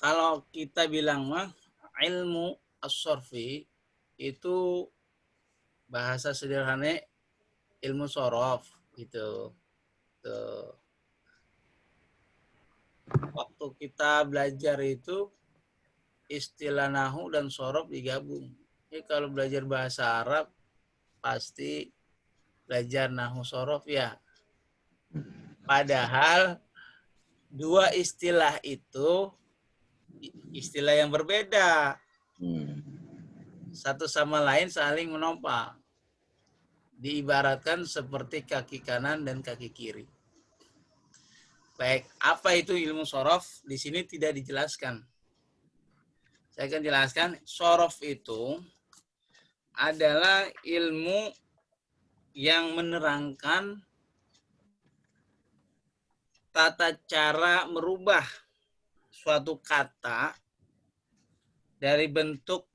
kalau kita bilang mah ilmu as-sorfi itu bahasa sederhana ilmu sorof gitu. Tuh. Waktu kita belajar itu istilah nahu dan sorof digabung. Jadi kalau belajar bahasa Arab pasti belajar nahu sorof ya. Padahal dua istilah itu istilah yang berbeda. Satu sama lain saling menopang. Diibaratkan seperti kaki kanan dan kaki kiri. Baik, apa itu ilmu sorof? Di sini tidak dijelaskan. Saya akan jelaskan. Sorof itu adalah ilmu yang menerangkan tata cara merubah suatu kata dari bentuk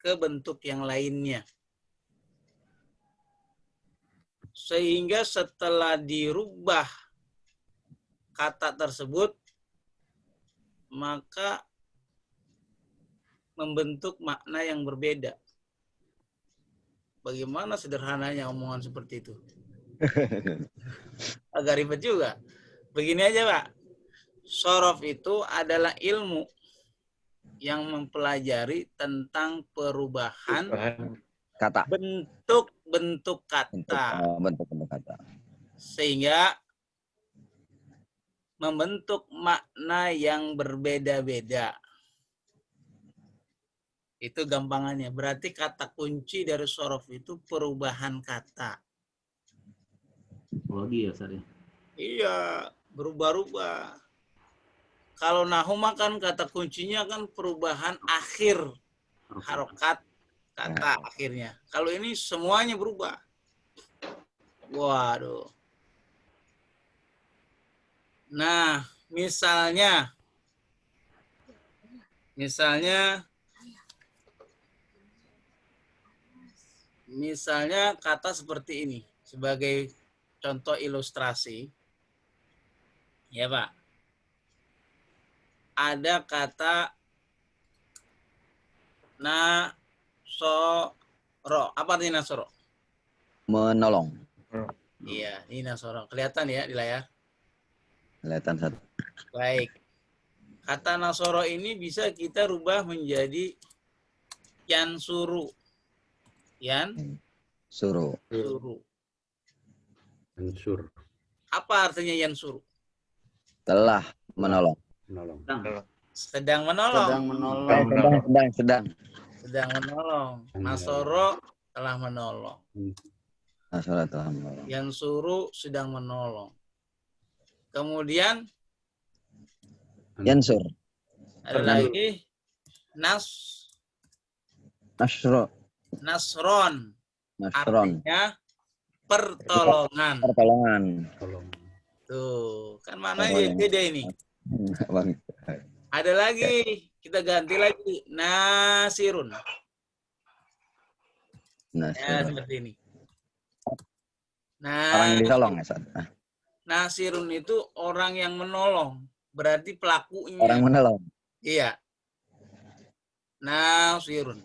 ke bentuk yang lainnya. Sehingga setelah dirubah kata tersebut, maka membentuk makna yang berbeda. Bagaimana sederhananya omongan seperti itu? Agak ribet juga. Begini aja, Pak. Sorof itu adalah ilmu yang mempelajari tentang perubahan kata. bentuk kata. Bentuk kata. Sehingga membentuk makna yang berbeda-beda. Itu gampangannya. Berarti kata kunci dari sorof itu perubahan kata. Lagi ya, Ustaz? Iya, berubah-ubah. Kalau nahu kan kata kuncinya kan perubahan akhir harokat kata akhirnya. Kalau ini semuanya berubah. Waduh. Nah, misalnya kata seperti ini sebagai contoh ilustrasi. Ya, Pak. Ada kata nasoro. Apa artinya nasoro? Menolong. Iya, ini nasoro. Kelihatan ya di layar? Kelihatan satu. Baik. Kata nasoro ini bisa kita rubah menjadi yansuru. Suruh. Yansur. Apa artinya yansuru? Telah menolong. Sedang menolong. Sedang menolong. Nasoro telah menolong. Nasoro telah menolong. Yansuru sedang menolong. Kemudian Yansur. ada lagi nasron. Artinya pertolongan. Tuh, kan maknanya beda ini. Ada lagi, kita ganti lagi nasirun. Ya, seperti ini. Orang yang ditolong ya, Ustaz. Nasirun itu orang yang menolong, berarti pelakunya. Orang menolong. Iya. Nasirun.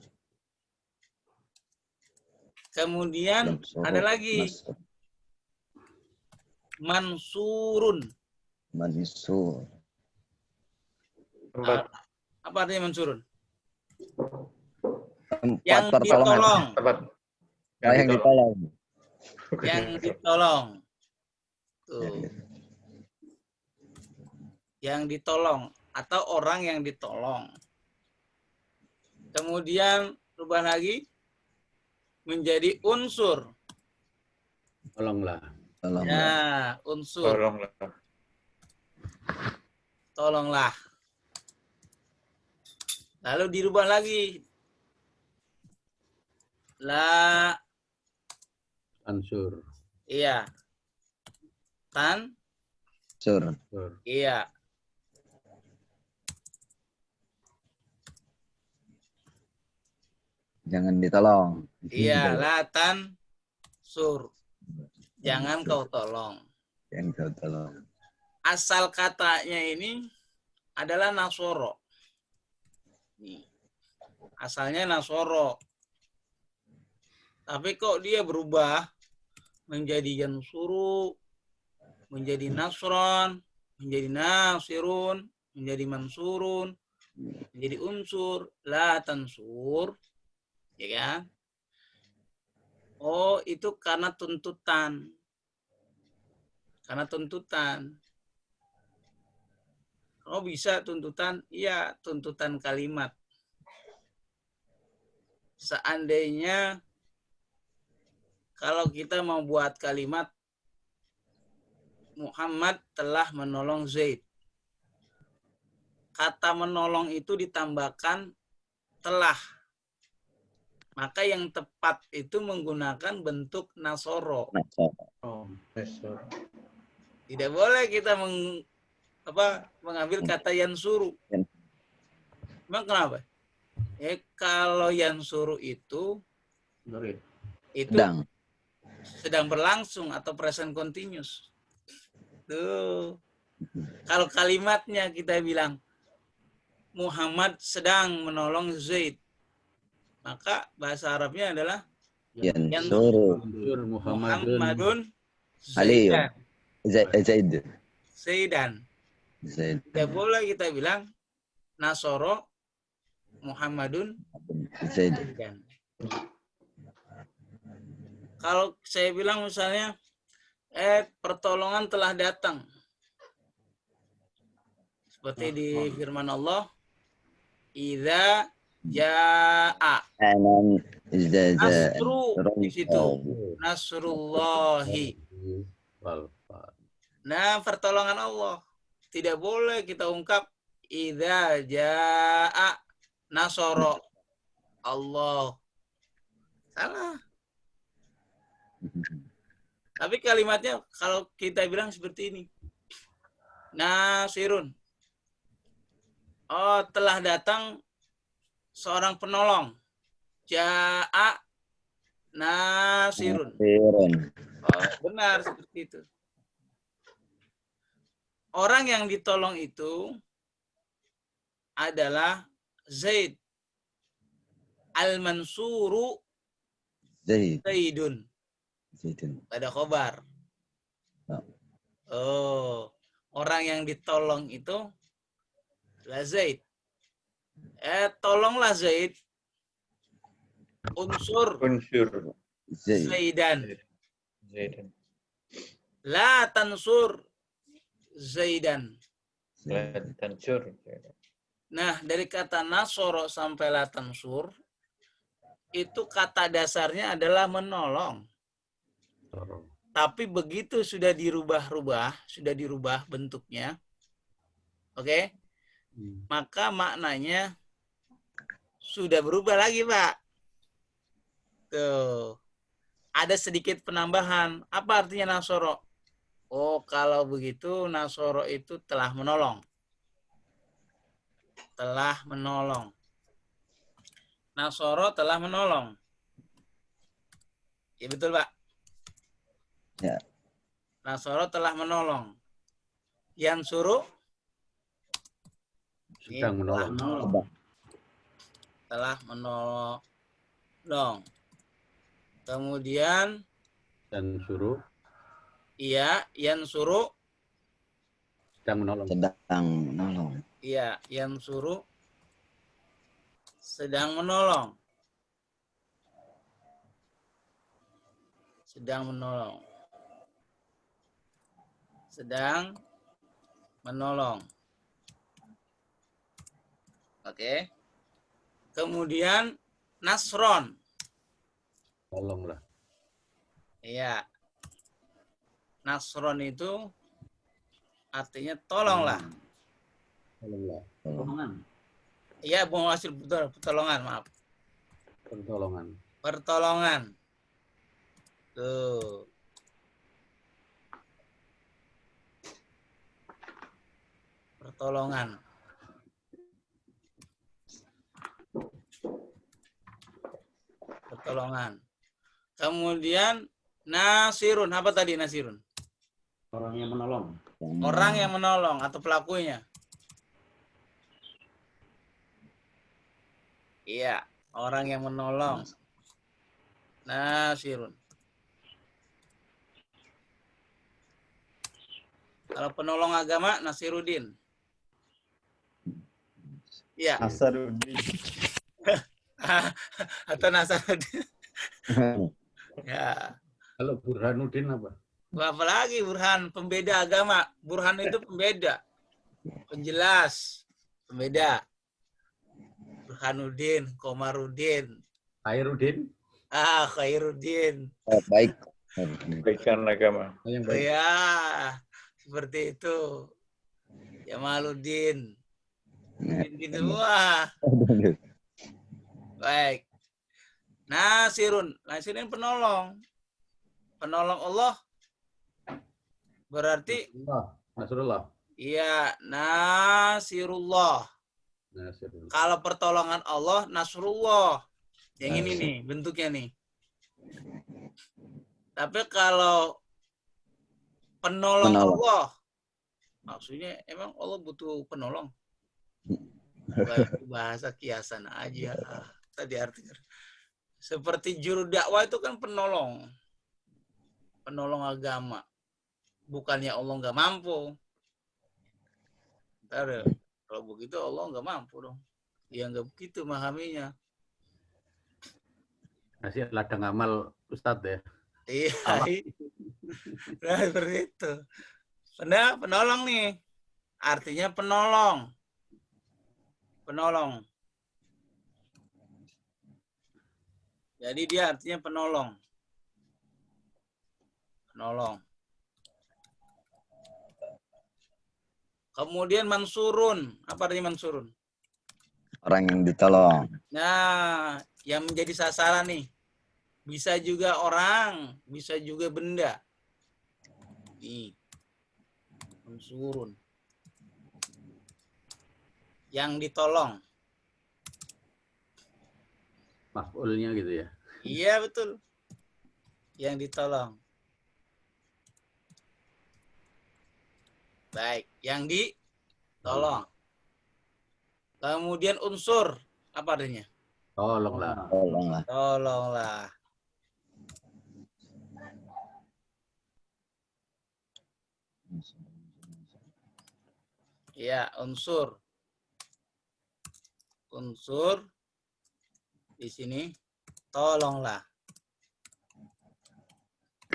Kemudian ada lagi mansurun. Mansur. Apa artinya mansurun? Yang ditolong. Yang ditolong. Yang ditolong. Tuh. Yang ditolong atau orang yang ditolong. Kemudian rubah lagi menjadi unsur. Tolonglah. Ya, unsur. Tolonglah. Lalu dirubah lagi. Ansur. Iya. Sur. Iya. Jangan ditolong. Iya, latan sur. Jangan kau tolong. Jangan kau tolong. Asal katanya ini adalah Nasoro. Nih. Asalnya Nasoro. Tapi kok dia berubah menjadi Yansuru, menjadi Nasron, menjadi Nasirun, menjadi Mansurun, menjadi unsur, la tansur, ya kan? Oh, itu karena tuntutan. Karena tuntutan. Oh, bisa tuntutan? Iya, tuntutan kalimat. Seandainya kalau kita mau buat kalimat Muhammad telah menolong Zaid. Kata menolong itu ditambahkan telah. Maka yang tepat itu menggunakan bentuk nasoro. Oh, Nasor. Tidak boleh kita mengambil kata yansuru. Emang kenapa? Kalau yansuru itu sedang berlangsung atau present continuous. Tuh. Kalau kalimatnya kita bilang Muhammad sedang menolong Zaid, maka bahasa Arabnya adalah Yansuru Muhammadun Aliyun Zaidan. Zaid. Tidak boleh kita bilang Nasoro Muhammadun Zaid. Zaidan. Kalau saya bilang misalnya pertolongan telah datang. Seperti di firman Allah, idza jaa nasru di situ. Nasrullahi. Nah, pertolongan Allah. Tidak boleh kita ungkap idza jaa nasoro Allah. Salah. Tapi kalimatnya kalau kita bilang seperti ini. Nasirun. Oh, telah datang seorang penolong. Ja'a nasirun. Oh, benar seperti itu. Orang yang ditolong itu adalah Zaid. Al-Mansuru Zaidun. Ada khobar. Oh, orang yang ditolong itu adalah Zaid. Tolonglah Zaid. Unsur Zaidan. La tansur Zaidan. Nah, dari kata nasoro sampai la tansur, itu kata dasarnya adalah menolong. Tapi begitu sudah dirubah bentuknya, oke? Maka maknanya sudah berubah lagi, Pak. Tuh. Ada sedikit penambahan. Apa artinya nasoro? Oh, kalau begitu nasoro itu telah menolong. Telah menolong. Nasoro telah menolong. Ya betul, Pak. Ya. Nasoro telah menolong. Yang suruh sedang menolong. Telah menolong. Kemudian Dan suruh. Iya, yang suruh Sedang menolong. Iya, yang suruh sedang menolong. Sedang menolong. Oke. Kemudian Nasron. Tolonglah. Iya. Nasron itu artinya tolonglah. Tolongan. Iya, mau hasil pertolongan, maaf. Pertolongan. Tuh. Pertolongan. Kemudian nasirun. Apa tadi nasirun? Orang yang menolong. Orang yang menolong atau pelakunya. Iya, orang yang menolong. Nasirun. Kalau penolong agama, Nasiruddin. Iya. Nasaruddin. Atau Nasaruddin. Ya. Kalau Burhanuddin apa? Apalagi Burhan, pembeda agama. Burhan itu pembeda. Penjelas. Pembeda. Burhanuddin, Komaruddin. Khairuddin? Khairuddin. Baik. Berikan agama. Yang Oh baik. ya, seperti itu. Jamaluddin. Din semua. Baik. Nasirun. Nasirun penolong. Penolong Allah. Berarti Nasrullah. iya, Nasirullah. Nasrullah. Kalau pertolongan Allah, Nasrullah. Yang ini Nasr. nih, bentuknya nih. Tapi kalau penolong Allah, maksudnya emang Allah butuh penolong? Bahasa kiasan aja. Tadi artinya. Seperti juru dakwah itu kan penolong. Penolong agama. Bukannya Allah nggak mampu. Ntar, kalau begitu Allah nggak mampu dong. Ya nggak begitu memahaminya. Ngasih ladang amal Ustadz ya. Iya. Nah, seperti itu. Penolong nih. Artinya penolong. Penolong. Jadi dia artinya penolong. Penolong. Kemudian mansurun. Apa artinya mansurun? Orang yang ditolong. Nah, yang menjadi sasaran nih. Bisa juga orang, bisa juga benda. Nih. Mansurun. Yang ditolong. Maf'ulnya gitu ya. Iya, betul. Yang ditolong. Baik, yang ditolong. Kemudian unsur, apa artinya? Tolonglah. Tolonglah. Tolonglah. Ya, unsur. Unsur di sini tolonglah.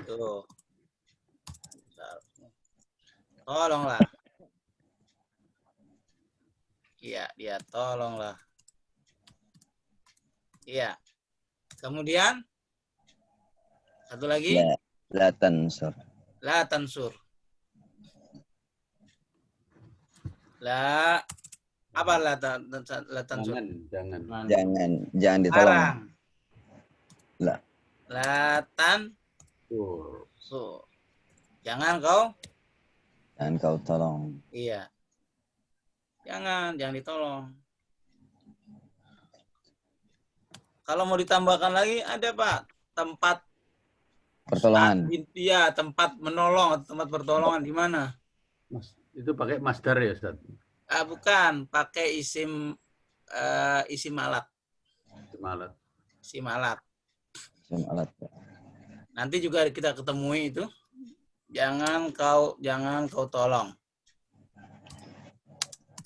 Tuh. Tolonglah. Iya, dia tolonglah. Iya. Kemudian satu lagi. La tansur. La tansur. La apa la tansur? Jangan. Jangan ditolong. Larang. La. La tansur. Jangan kau. Jangan kau tolong. Iya. Jangan ditolong. Kalau mau ditambahkan lagi ada Pak, tempat Pertolongan. Iya, tempat menolong, tempat pertolongan di mana? Itu pakai masdar ya, Ustaz? Bukan, pakai isim alat. Isim alat. Nanti juga kita ketemui itu. Jangan kau tolong.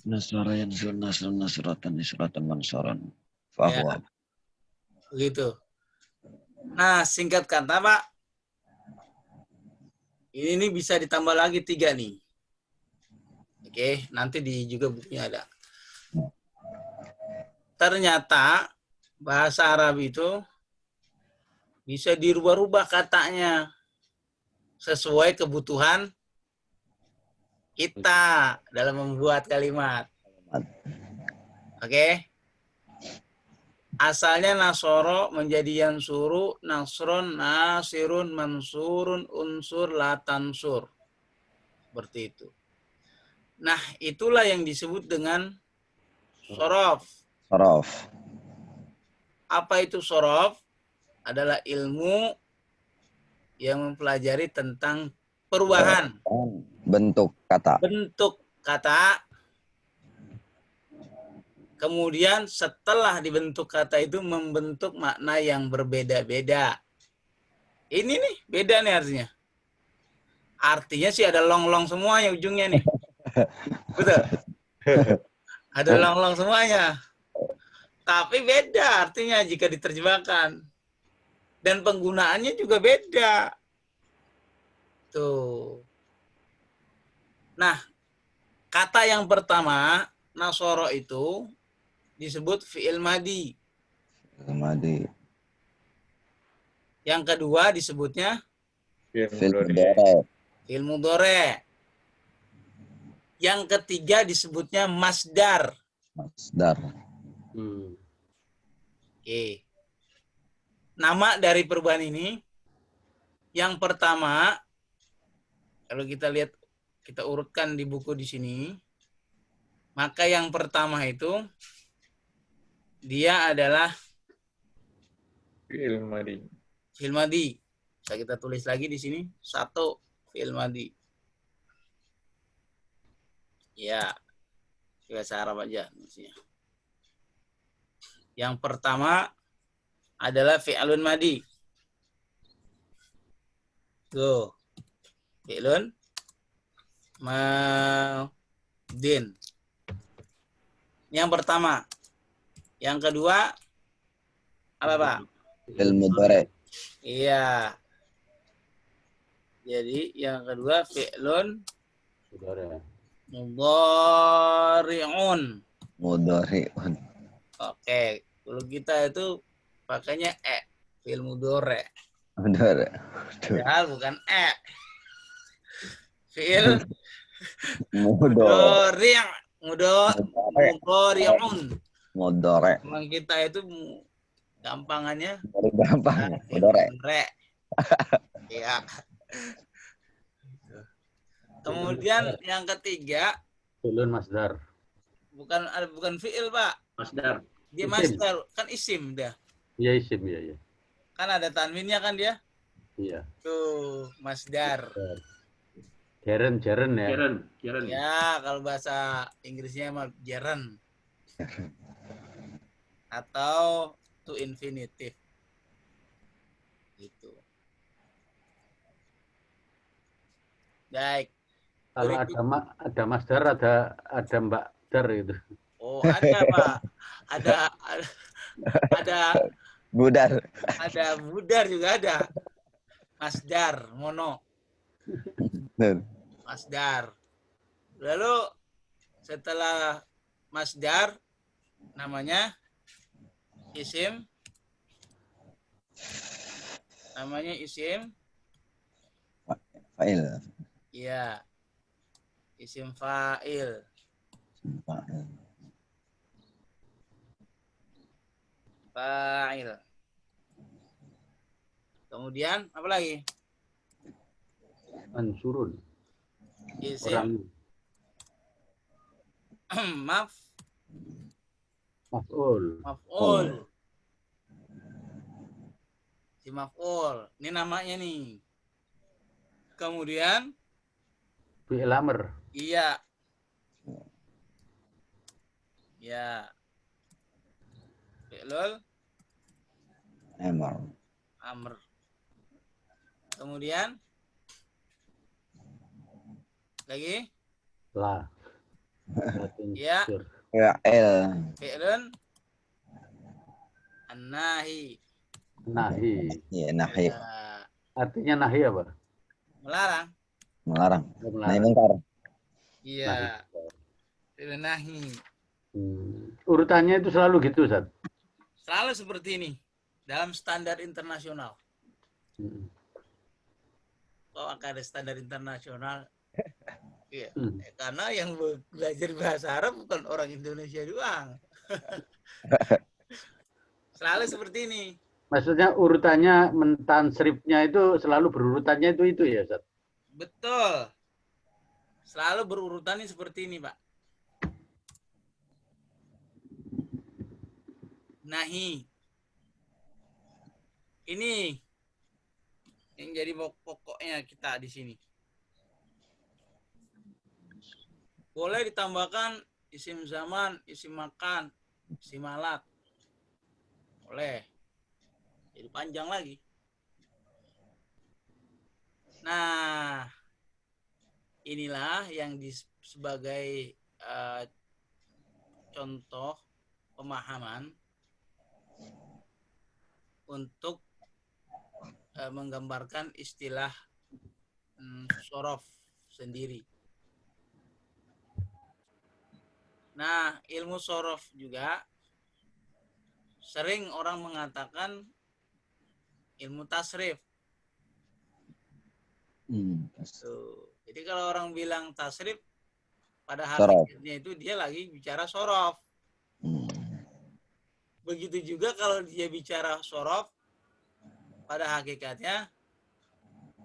Nasara yansur nasratan nisratan mansuran. Fahuwa. Begitu. Nah, singkat kata Pak, ini bisa ditambah lagi 3 nih. Oke, nanti juga bukunya ada. Ternyata bahasa Arab itu bisa dirubah-rubah katanya sesuai kebutuhan kita dalam membuat kalimat. Oke. Asalnya nasoro menjadi yansuru, nasron, nasirun, mansurun, unsur, latansur. Seperti itu. Nah, itulah yang disebut dengan sorof. Sorof. Apa itu sorof? Adalah ilmu yang mempelajari tentang perubahan. Bentuk kata. Bentuk kata Kemudian setelah dibentuk kata itu membentuk makna yang berbeda-beda. Ini nih, beda nih artinya. Artinya sih ada long-long semuanya ujungnya nih. Betul? Ada long-long semuanya. Tapi beda artinya jika diterjemahkan. Dan penggunaannya juga beda. Tuh. Nah, kata yang pertama, nasoro itu disebut fi'il madi. Madi. Yang kedua disebutnya Fil Mudhari. mudhari. fi'il mudhari. Yang ketiga disebutnya masdar. Masdar. Oke. Nama dari perubahan ini, yang pertama, kalau kita lihat, kita urutkan di buku di sini, maka yang pertama itu, dia adalah Fi'il madi. fi'il madi. Bisa kita tulis lagi di sini, 1 fi'il madi. Ya, bahasa Arab aja maksudnya. Yang pertama adalah fi'alun madi. Tuh. Fi'lun madin. Yang pertama. Yang kedua apa, Pak? Fil mudhari. Iya. Jadi yang kedua fi'lun Saudara. mudhari'un. Mudhari'un. Oke, kalau kita itu pakainya fi'il mudhari'. Mudhari. Padahal bukan fi'il Mudhari. mudhari'un. Mudhari. Memang kita itu gampangannya Gampang. Mudhari. mudhari'. Ya. Kemudian yang ketiga Fi'lun masdar. bukan fi'il, Pak. Masdar. Dia Isim. masdar, kan isim dia. Iya isim ya ya. Kan ada tanwinnya kan dia. Iya. Tuh, masdar. Jaren ya. Jaren. Ya, kalau bahasa Inggrisnya mah gerund. Atau to infinitive. Gitu. Baik. Kalau ada masdar ada mbak dar gitu. Oh, ada, Pak. Ada Budar. budar juga ada. Masdar, mono. Masdar. Lalu setelah masdar namanya isim. Namanya isim. Fa'il. Iya. Isim fa'il. Fa'il. Kemudian apa lagi? Mansurun. Isim Orang maf'ul. maf'ul. Si maf'ul. Ini namanya nih. Kemudian Fi'il amr. iya. Ya. Fi'lul Amr. amr. Kemudian lagi La. ya, Fa'il. fi'lun an-nahi. Nahi. Ya, nahi. Ya, Artinya nahi apa? melarang. Melarang. Nahi Melarang. mungkar. Iya, fi'lun nahi. Urutannya itu selalu gitu, Ustaz. Selalu seperti ini dalam standar internasional. Kok ada standar internasional? Iya, karena yang belajar bahasa Arab bukan orang Indonesia doang. Selalu seperti ini. Maksudnya urutannya mentansrifnya itu selalu berurutannya itu ya, Ustaz? Betul. Selalu berurutannya seperti ini, Pak. Nahi. Ini yang jadi pokoknya kita di sini. Boleh ditambahkan isim zaman, isim makan, Istimalat. Boleh. Jadi panjang lagi. Nah, inilah yang sebagai contoh pemahaman untuk menggambarkan istilah sorof sendiri. Nah, ilmu sorof juga sering orang mengatakan ilmu tasrif. Tuh. Jadi kalau orang bilang tasrif, pada hakikatnya itu dia lagi bicara sorof. Begitu juga kalau dia bicara sorof, pada hakikatnya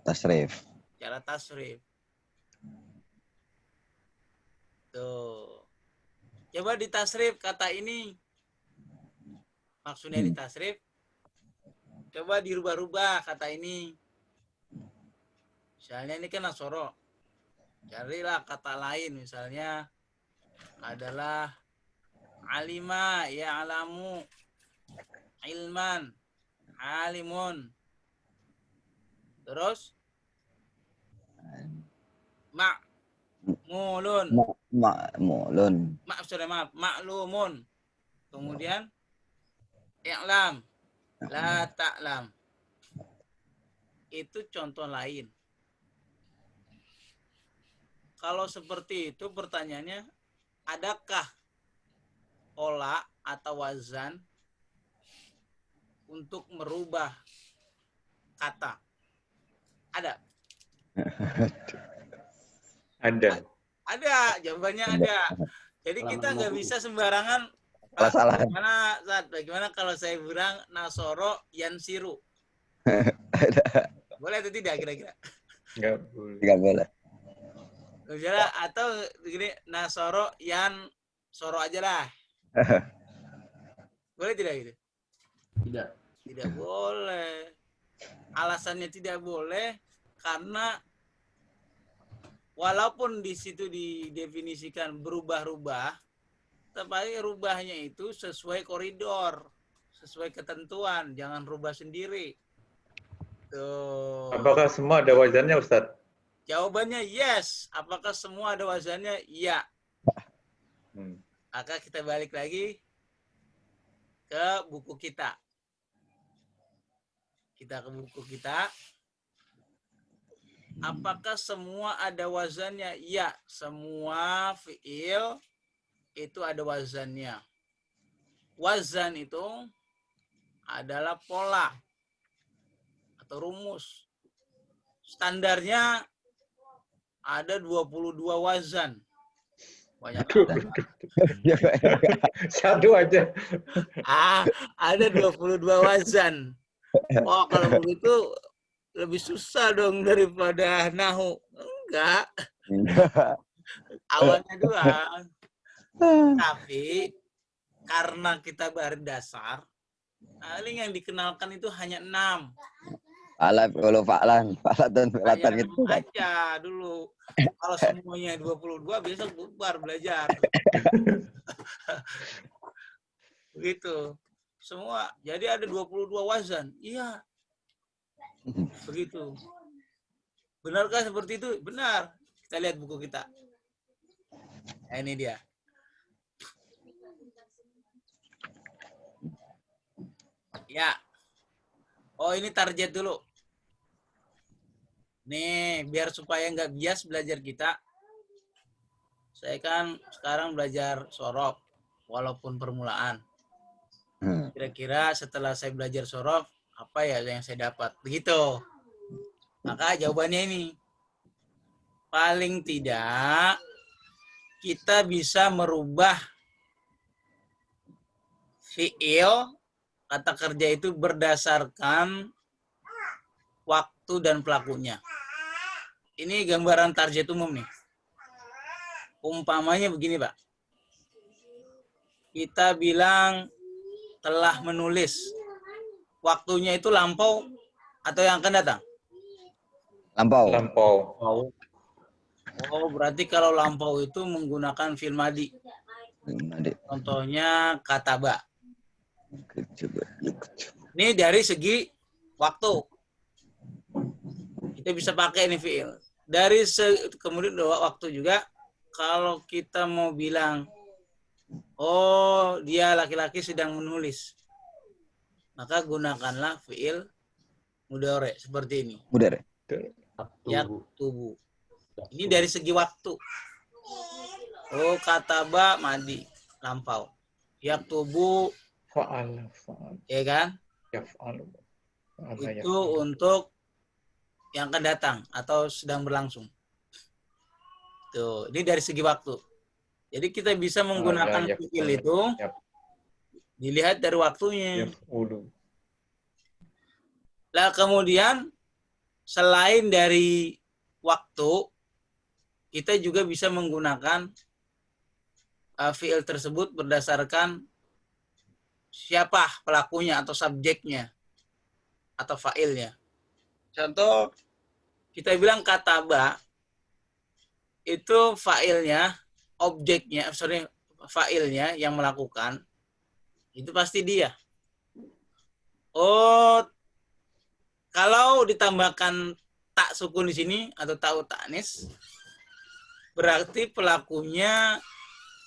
Tasrif. cara tasrif. Tuh. Coba ditasrif kata ini. Maksudnya ditasrif. Coba dirubah-rubah kata ini. Misalnya ini kan nasoro. Carilah kata lain. Misalnya adalah alima ya'lamu ilman alimun. Terus ma'mulun. Ma'mulun. Maaf, ma'lumun. Kemudian i'lam, la ta'lam. Itu contoh lain. Kalau seperti itu pertanyaannya, adakah pola atau wazan untuk merubah kata? Ada? Ada. Ada, jawabannya ada. Jadi kita nggak bisa sembarangan. Salah. Bagaimana kalau saya bilang Nasoro Yansiru? Boleh atau tidak kira-kira? Nggak boleh. Enggak boleh. Misalnya, atau begini, Nasoro Yan Soro aja lah. Boleh tidak gitu? Tidak. Tidak boleh. Alasannya tidak boleh karena walaupun di situ didefinisikan berubah-ubah, tapi rubahnya itu sesuai koridor, sesuai ketentuan, jangan rubah sendiri. Tuh. Apakah semua ada wazannya, Ustadz? Jawabannya yes. Apakah semua ada wazannya? Iya. Maka kita balik lagi ke buku kita. Kita ke buku kita. Apakah semua ada wazannya? Iya. Semua fiil itu ada wazannya. Wazan itu adalah pola atau rumus. Standarnya ada 22 wazan. Banyak. Satu aja. Ada 22 wazan. Oh, kalau begitu lebih susah dong daripada nahu. Enggak. Awalnya doang. Tapi karena kita baru dasar, paling yang dikenalkan itu hanya 6. Alaf kalau fa'lan dan fi'latan gitu. Aja dulu. Kalau semuanya 22 besok bubar belajar. Begitu. Semua. Jadi ada 22 wazan. Iya. Begitu. Benarkah seperti itu? Benar. Kita lihat buku kita. Nah, ini dia. Ya. Oh, ini target dulu. Nih, biar supaya nggak bias belajar kita. Saya kan sekarang belajar sorof, walaupun permulaan. Kira-kira setelah saya belajar sorof, apa ya yang saya dapat? Begitu. Maka jawabannya ini. Paling tidak, kita bisa merubah fiil, kata kerja itu berdasarkan waktu dan pelakunya. Ini gambaran target umum nih. Umpamanya begini, Pak. Kita bilang telah menulis. Waktunya itu lampau atau yang akan datang? Lampau. Lampau. Oh, berarti kalau lampau itu menggunakan fi'il madi. Contohnya kataba. Coba. Ini dari segi waktu. Kita bisa pakai ini fiil. Kemudian waktu juga, kalau kita mau bilang, oh dia laki-laki sedang menulis, maka gunakanlah fiil mudhari seperti ini. Mudhari. Yaktubu. Ini dari segi waktu. Oh kataba madi, lampau. Yaktubu, Fa'al. ya kan? Yaf'al. Itu untuk yang akan datang atau sedang berlangsung. Tuh, ini dari segi waktu. Jadi kita bisa menggunakan fiil itu dilihat dari waktunya. Yaf'ulu. Lah kemudian selain dari waktu, kita juga bisa menggunakan fiil tersebut berdasarkan siapa pelakunya atau subjeknya atau fa'ilnya. Contoh, kita bilang kataba, itu fa'ilnya, objeknya, fa'ilnya yang melakukan, itu pasti dia. Oh, kalau ditambahkan tak sukun di sini atau ta'u ta'nis, berarti pelakunya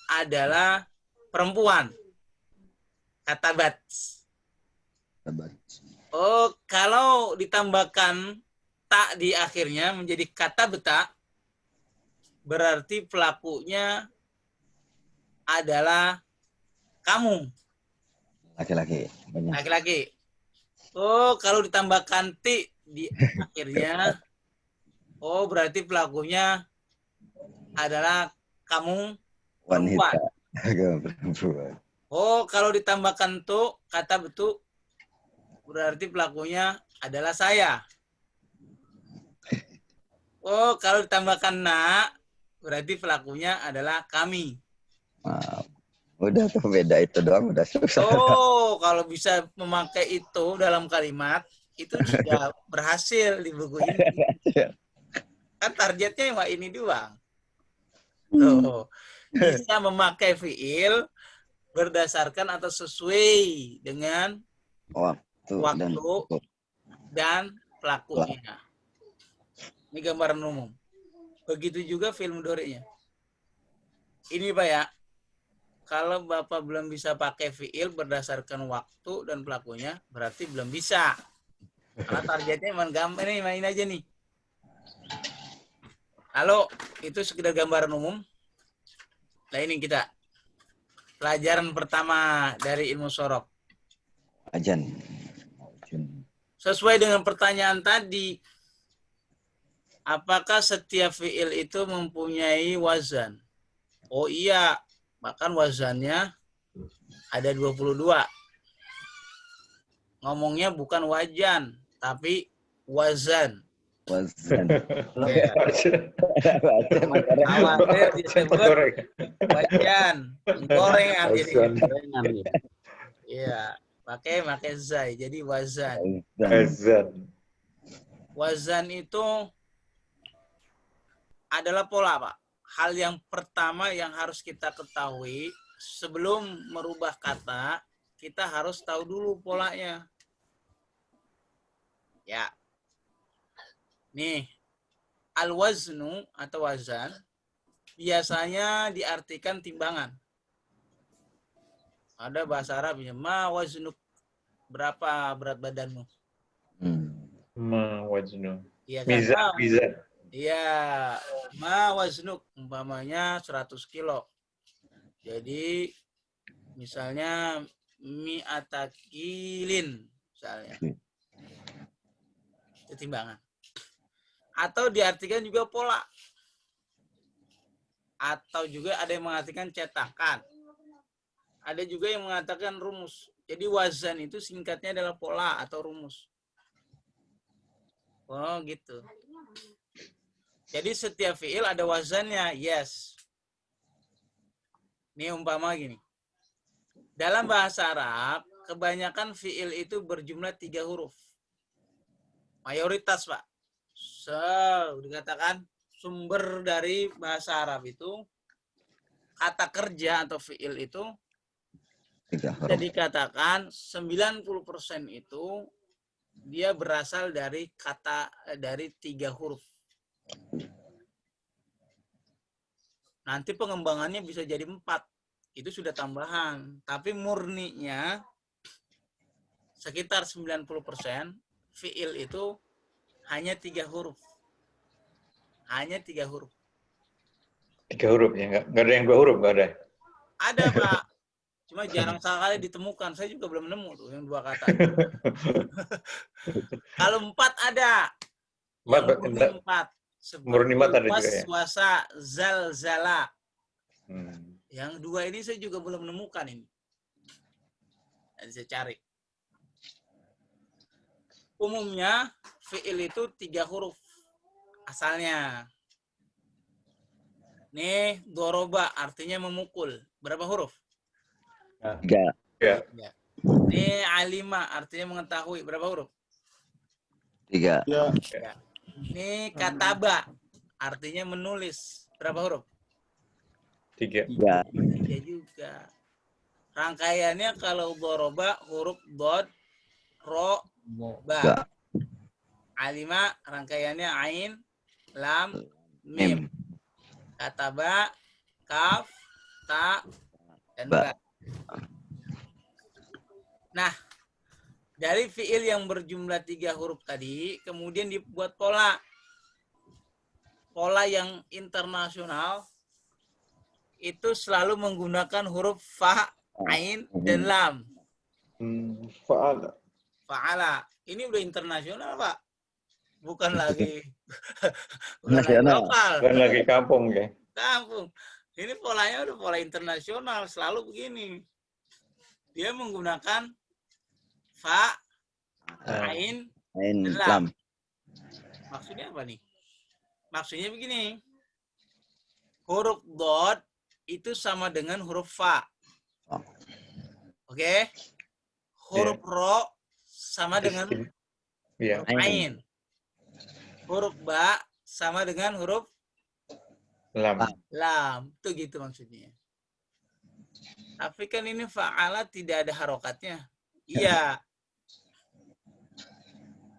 adalah perempuan. Katabat. Oh, kalau ditambahkan tak di akhirnya menjadi kata beta, berarti pelakunya adalah kamu. Laki-laki. Laki-laki. Oh, kalau ditambahkan ti di akhirnya, oh berarti pelakunya adalah kamu perempuan. Perempuan. Oh, kalau ditambahkan tu, kata betul, berarti pelakunya adalah saya. Oh, kalau ditambahkan na, berarti pelakunya adalah kami. Udah tuh beda itu doang udah susah. Oh, kalau bisa memakai itu dalam kalimat, itu sudah berhasil di buku ini. Kan targetnya cuma ini doang. Tuh, bisa memakai fiil berdasarkan atau sesuai dengan waktu dan pelakunya. Ini gambaran umum. Begitu juga fiil mudhari'nya. Ini Pak ya, kalau Bapak belum bisa pakai fiil berdasarkan waktu dan pelakunya, berarti belum bisa. Karena targetnya memang gampang nih, main aja nih. Lalu, itu sekedar gambaran umum. Nah ini kita. Pelajaran pertama dari ilmu sorok. Ajan. Sesuai dengan pertanyaan tadi, apakah setiap fiil itu mempunyai wazan? Oh iya, bahkan wazannya ada 22. Ngomongnya bukan wajan, tapi wazan. Wazan. Khawatir disebut wajan, goreng akhirnya. Iya, pakai zai, jadi wazan. Wazan itu adalah pola, Pak. Hal yang pertama yang harus kita ketahui sebelum merubah kata, kita harus tahu dulu polanya. Ya. Nih, al-waznu atau wazan biasanya diartikan timbangan. Ada bahasa Arabnya, ma waznuk, berapa berat badanmu? Ma waznu. Iya kan? Mizan. Iya, ma waznuk, umpamanya 100 kilo. Jadi, misalnya mi'ata kilin, misalnya. Itu timbangan. Atau diartikan juga pola. Atau juga ada yang mengartikan cetakan. Ada juga yang mengatakan rumus. Jadi wazan itu singkatnya adalah pola atau rumus. Oh gitu. Jadi setiap fiil ada wazannya, yes. Ini umpama gini. Dalam bahasa Arab, kebanyakan fiil itu berjumlah 3 huruf. Mayoritas, Pak. Dikatakan sumber dari bahasa Arab itu kata kerja atau fiil itu 3 bisa huruf. dikatakan 90% itu dia berasal dari dari 3 huruf. Nanti pengembangannya bisa jadi 4. Itu sudah tambahan. Tapi murninya sekitar 90% fiil itu hanya 3 huruf. Hanya 3 huruf. 3 huruf ya, nggak ada yang 2 huruf, nggak ada. Ada, Pak. Cuma jarang sekali ditemukan. Saya juga belum nemu tuh yang 2 kata. Kalau 4 ada. Yang murni 4. Murni 4 ada juga ya. Was-wasa, zalzala. Hmm. Yang 2 ini saya juga belum menemukan ini. Nanti saya cari. Umumnya fiil itu 3 huruf asalnya. Nih, doroba artinya memukul. Berapa huruf? 3. Ya. Ya. Nih, alima artinya mengetahui. Berapa huruf? 3. Ya. Nih, kataba artinya menulis. Berapa huruf? 3. 3. 3 juga. Rangkaiannya kalau doroba huruf dod, ro, ba. Alima rangkaiannya ain, lam, mim. Kataba, kaf, ta, dan ba. Nah, dari fiil yang berjumlah 3 huruf tadi, kemudian dibuat pola. Pola yang internasional itu selalu menggunakan huruf fa, ain, dan lam. Fa'ala. Fa'ala. Ini udah internasional, Pak. Bukan lagi Nasional. lokal. Kan lagi kampung ya. Kampung. Ini polanya udah pola internasional, selalu begini. Dia menggunakan fa, ain, dan lam. Lam. Maksudnya apa nih? Maksudnya begini. Huruf dot itu sama dengan huruf fa. Oke? Huruf ro sama dengan Iya. huruf ain. Huruf ba sama dengan huruf Lam. lam. Itu gitu maksudnya. Tapi kan ini fa'ala tidak ada harokatnya. Iya.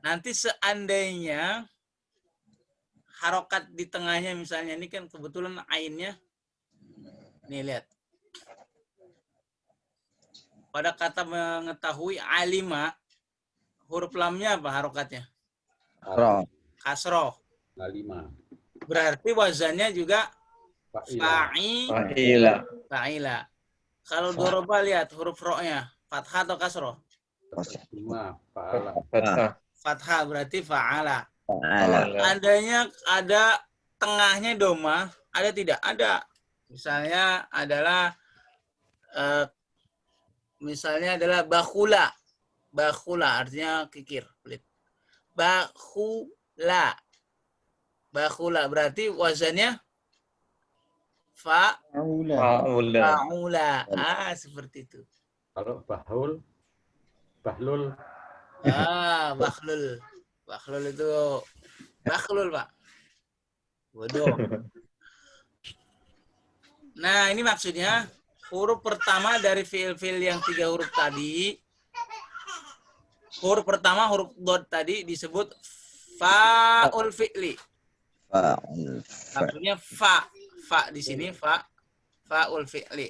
Nanti seandainya harokat di tengahnya misalnya, ini kan kebetulan ainnya. Nih lihat. Pada kata mengetahui alima, huruf lamnya apa harokatnya? Ro. Kasroh. Alima. Berarti wazannya juga Fa'ila. Fa'ila. fa'ila. Kalau doroba lihat huruf ro-nya, fathah atau kasroh? Lima. Fa'ala. Fathah. Fathah berarti fa'ala. Fa'ala. Andainya ada tengahnya doma, ada tidak? Ada. Misalnya adalah bakhula. Bakhula artinya kikir, pelit. Bakhula. Bakhula berarti wazannya Fa'ula. fa'ula. Seperti itu. Kalau bahlul. Bakhlul. Bakhlul itu bakhlul, Pak. Bodoh. Nah, ini maksudnya huruf pertama dari fiil-fiil yang 3 huruf tadi. Huruf pertama huruf dod tadi disebut fa'ul fi'li. Fa'ul. Maksudnya fa. Fa di sini fa'ul fi'li.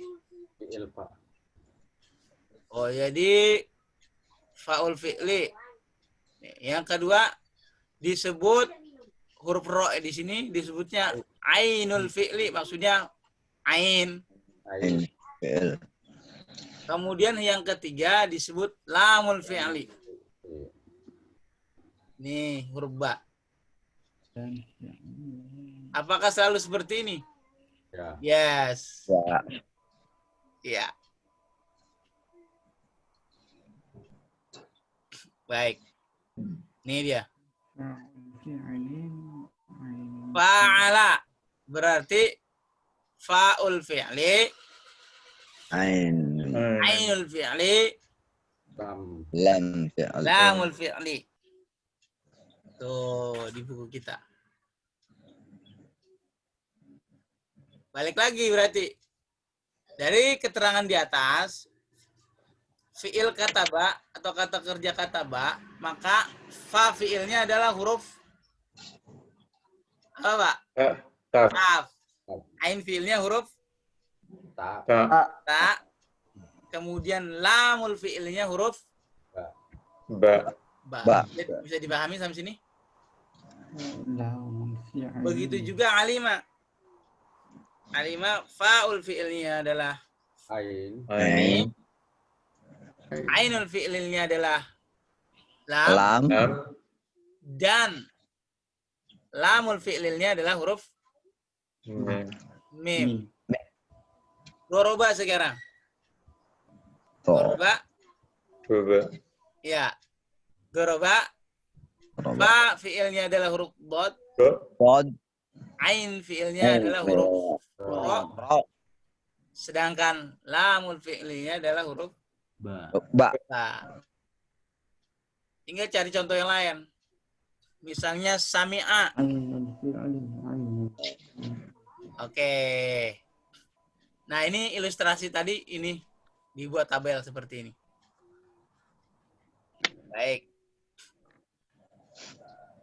Fi'il fa. Oh, jadi fa'ul fi'li. Yang kedua disebut huruf ro di sini disebutnya ainul fi'li, maksudnya ain. Ain. Fi'il. Kemudian yang ketiga disebut lamul fi'li. Nih, huruf ba. Apakah selalu seperti ini? Ya. Yes. Ya. Ya. Baik. Ini dia. Fa'ala berarti fa'ul fi'li, Ain. ainul fi'li, Lam. Lam. Fi'il. lamul fi'li. Tuh di buku kita. Balik lagi berarti. Dari keterangan di atas, fi'il kataba atau kata kerja kataba, maka fa fi'ilnya adalah huruf apa, Pak? Kaf. Kaf. Ain fi'ilnya huruf Ta. Ta. ta. Kemudian lamul fi'ilnya huruf Ba. ba. Ba. Bisa dipahami sampai sini? Lamun fi'il. Begitu juga alima. Alima fa'ul fi'ilnya adalah Ain. Ain. ainul fi'ilnya adalah lam. Lam. Lam. Dan lamul fi'ilnya adalah huruf Mim. mim. Doroba sekarang. To. Doroba. Coba. Ya. Doroba. Roba. Fa fi'ilnya adalah huruf dot. Pod. Ain fi'ilnya adalah huruf ro. Ro. Sedangkan lamul fi'ilnya adalah huruf Ba. Ba. ba. Tinggal cari contoh yang lain. Misalnya sami'a. Ainul fi'il. Ainul. Oke. Nah, ini ilustrasi tadi ini dibuat tabel seperti ini. Baik.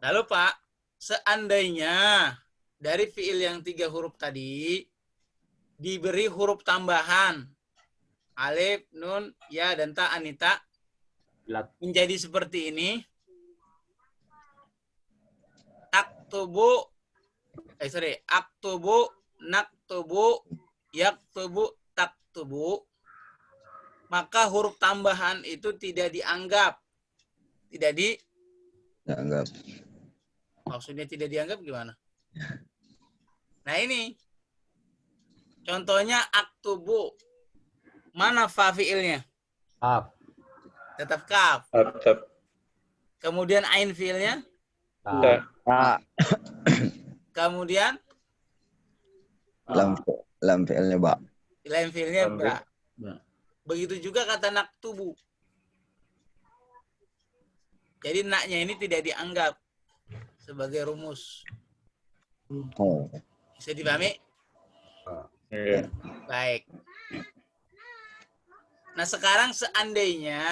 Lalu Pak, seandainya dari fiil yang 3 huruf tadi diberi huruf tambahan alif, nun, ya, dan ta, anita Lat. menjadi seperti ini. Aktubu, aktubu, naktubu, yaktubu, taktubu. Maka huruf tambahan itu tidak dianggap. Tidak di, Dianggap. maksudnya tidak dianggap gimana? Nah ini, contohnya aktubu. Mana fa fiilnya? Kaf. Tetap kaf. Atap. Kemudian ain fiilnya. Ta. Ta. Ta. Kemudian Lam. Lam fi'ilnya ba. lain fiilnya Lam ba. Ba. Begitu juga kata naktubu. Jadi naknya ini tidak dianggap sebagai rumus. Oh. Bisa dipahami? Iya. Baik. Nah sekarang seandainya,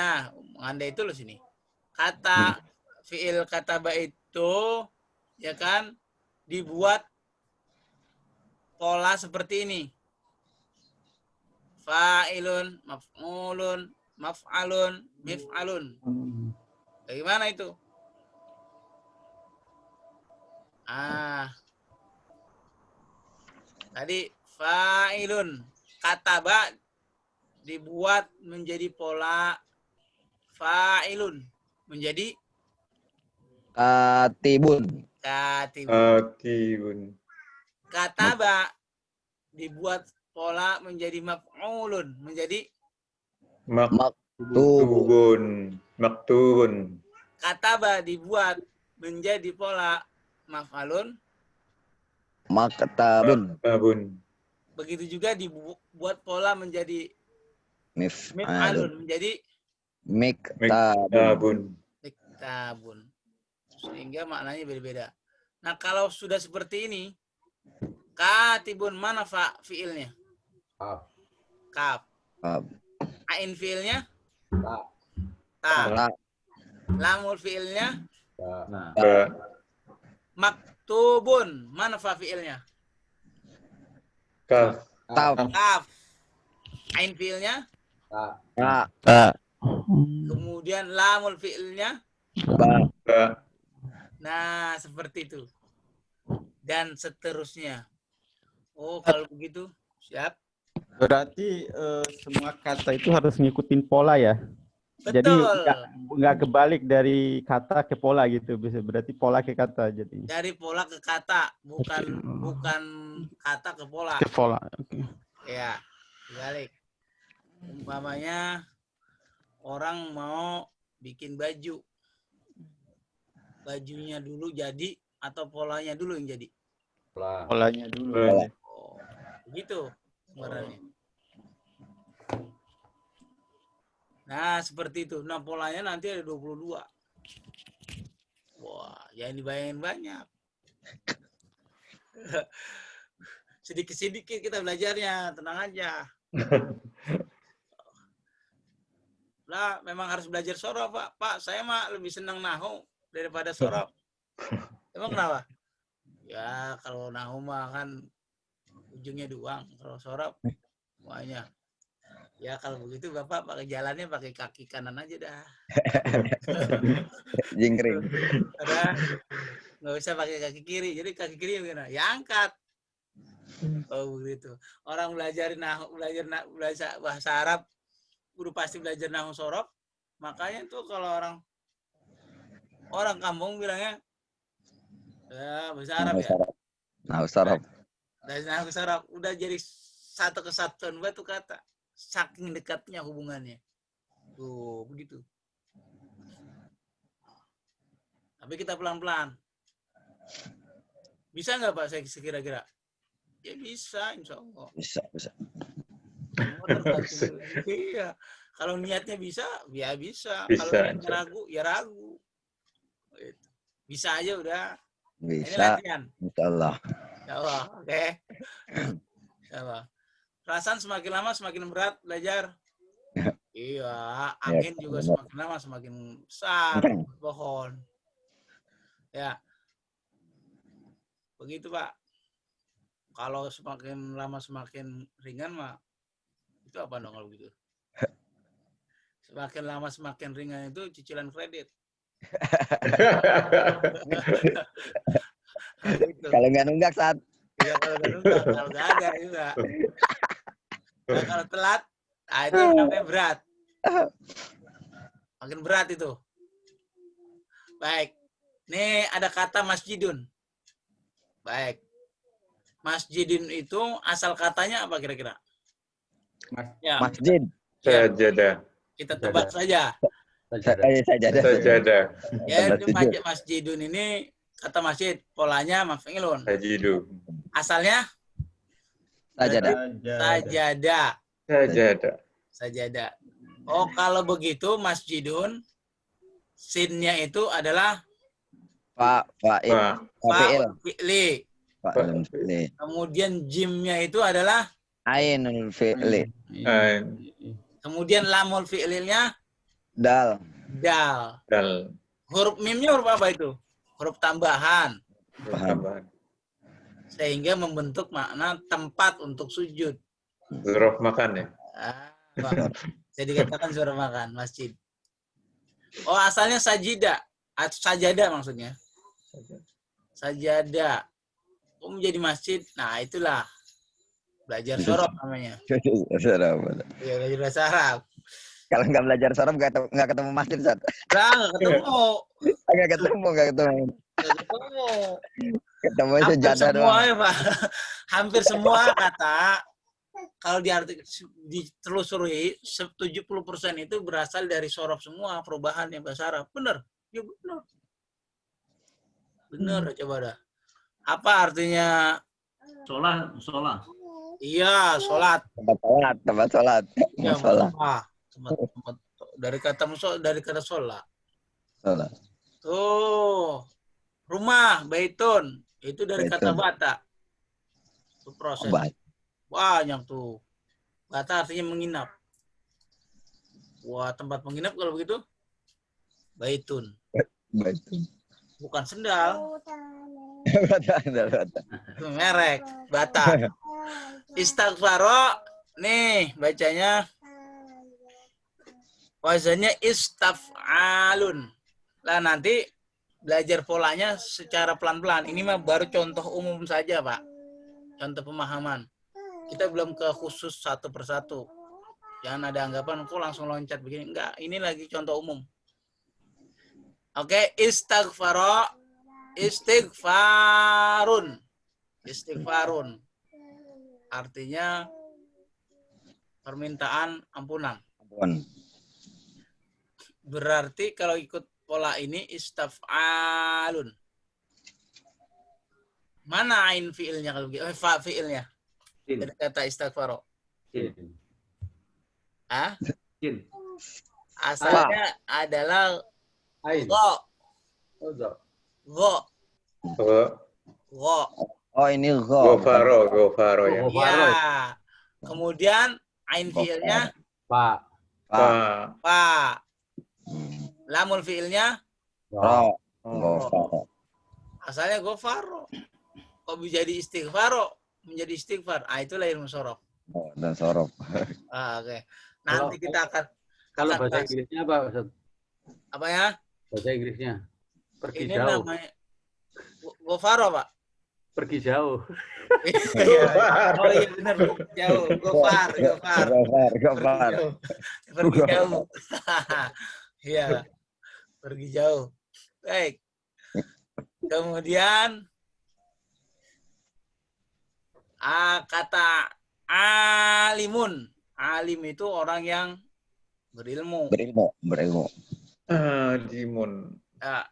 mengandai itu loh sini. Kata fiil kataba itu, ya kan, dibuat pola seperti ini. Fa'ilun, maf'ulun, maf'alun, mif'alun. Bagaimana itu? Tadi fa'ilun. Kataba dibuat menjadi pola fa'ilun. Menjadi Katibun. katibun. Atibun. Kataba dibuat pola menjadi maf'ulun. Menjadi Maktubun. Maktubun. kataba dibuat menjadi pola maf'alun. Maktabun. Maktabun. Begitu juga dibuat pola menjadi Mif'alun. mif'alun. Menjadi Miktabun. Maktabun. miktabun. Sehingga maknanya berbeda. Nah kalau sudah seperti ini, katibun mana fiilnya? Kaf. Kaf. Kaf. Ain fiilnya? Ta. Ta. Ta. Lamul fiilnya? Ba. Ba. Maktubun mana fiilnya? Kaf. Ta. Kaf. Ain fiilnya? Ta. Ta. Kemudian lamul fiilnya? Ba. Ba. Nah, seperti itu. Dan seterusnya. Oh, kalau begitu, siap. Berarti semua kata itu harus ngikutin pola ya. Jadi Betul. nggak kebalik dari kata ke pola gitu. Bisa berarti pola ke kata jadi. Dari pola ke kata, bukan kata ke pola. Ke pola. Oke. Ya, balik. Umpamanya orang mau bikin baju. Bajunya dulu jadi atau polanya dulu yang jadi? Pola. Polanya dulu. Pola. Oh, begitu sebenarnya. Nah, seperti itu. Nah, polanya nanti ada 22. Wah, jangan dibayangin banyak. Sedikit-sedikit kita belajarnya, tenang aja. Lah, memang harus belajar sorof, Pak. Pak, saya mah lebih senang nahu daripada sorof. Emang kenapa? Ya, kalau nahu mah kan ujungnya doang. Kalau sorof, semuanya. Ya, kalau begitu Bapak pakai jalannya pakai kaki kanan aja dah. Jingkring. Udah, nggak usah pakai kaki kiri. Jadi kaki kiri gimana? Ya angkat. Oh begitu. Orang belajar bahasa Arab, guru pasti belajar nahu sorof. Makanya tuh kalau orang kampung bilangnya, ya bahasa Arab ya. Nahu sorof. Dari nahu sorof udah jadi satu kesatuan batu kata. Saking dekatnya hubungannya. Tuh begitu. Tapi kita pelan-pelan. Bisa nggak Pak saya kira-kira? Ya bisa, insya Allah. Bisa. Iya. Kalau niatnya bisa, ya bisa. Bisa, Kalau niatnya insya Allah. ragu, ya ragu. Gitu. Bisa aja udah. Ini Bisa. latihan. Insyaallah. Insyaallah, oke. Insyaallah. Perasaan semakin lama semakin berat belajar. Iya, angin juga semakin lama semakin besar pohon. Ya. Begitu, Pak. Kalau semakin lama semakin ringan mah itu apa dong kalau gitu? Semakin lama semakin ringan itu cicilan kredit. Gitu. Kalau nggak nunggak saat Ya kalau nggak nunggak, kalau nggak ada juga. Nah, kalau telat, nah itu namanya berat. Makin berat itu. Baik. Nih ada kata masjidun. Baik. Masjidin itu asal katanya apa kira-kira? Ya, masjid. Sajadah. kita tebak saja. Sajadah. Sajadah. Ya, Tempat itu sujud. masjidun ini kata masjid, polanya maf'ilun. Sajidu. Asalnya Sajadah. sajadah. Sajadah. Sajadah. Oh, kalau begitu masjidun sinnya itu adalah Fa'il. Fa. Fa'il. fi'li. Fa'ilun fi'li. Kemudian jimnya itu adalah Ainul fi'li. Ain. kemudian lamul fi'lilnya Dal. dal. Dal. Huruf mimnya huruf apa itu? Huruf tambahan. Tambahan. Sehingga membentuk makna tempat untuk sujud. Zuruf makan ya. Jadi dikatakan suara makan masjid. Oh, asalnya sajida atau sajada maksudnya. Sajada. Oh, menjadi masjid. Nah, itulah belajar sorof namanya. Iya, belajar bahasa Arab. Kalau nggak belajar sorof nggak ketemu masjid, Sat. Nah, nggak ketemu. Nggak ketemu. Nggak ketemu. Ketemu Hampir sejadah semua doang. ya, Pak. Hampir semua kata kalau ditelusuri 70% itu berasal dari sorof semua perubahan yang bahasa Arab. Benar? Ya benar. Benar, coba dah. Apa artinya? Sholat. Iya, sholat. Tempat sholat. Ya, Sholat. tempat dari kata sholat. Sholat. Tuh, rumah, baitun. Itu dari kata Baitun. bata. Itu proses. Banyak tuh. Bata artinya menginap. Wah, tempat menginap kalau begitu? Baitun. Baitun. Bukan sendal. Bata. Itu merek. Bata. Istighfaro. Nih, bacanya. Wazannya istaf'alun. Lah nanti belajar polanya secara pelan-pelan. Ini mah baru contoh umum saja, Pak. Contoh pemahaman. Kita belum ke khusus satu persatu. Jangan ada anggapan, kok langsung loncat begini. Enggak, ini lagi contoh umum. Oke, istighfaro. Istighfarun. Istighfarun. Artinya permintaan ampunan. Ampun. Berarti kalau ikut pola ini istaf'alun. Mana ain fi'ilnya kalau begitu? Fa fi'ilnya. Dari kata istighfaro. Ah? Asalnya adalah go. Go. Go. Oh, ini gho. Gofaro ya. Iya. Kemudian Ain fiilnya Pak. Pak. fa. Hmm. Lamul fiilnya Ro. Oh. Gofar. asalnya gofaro. Kok bisa jadi istighfaro? Menjadi istighfar. Ah, itulah ilmu sorof. Oh, dan sorof. Ah, oke. Nanti kita akan Kalau akan bahasa bahas. Inggrisnya apa, Ustaz? Apa ya? Bahasa Inggrisnya. Pergi Ini jauh. namanya gofaro, Pak. Pergi jauh. Oh iya benar, jauh. Gofar. Gofar. Pergi Gofar. jauh. Pergi jauh. Iya, pergi jauh. Baik. Kemudian kata alimun. Alim itu orang yang berilmu. Berilmu. Jimun.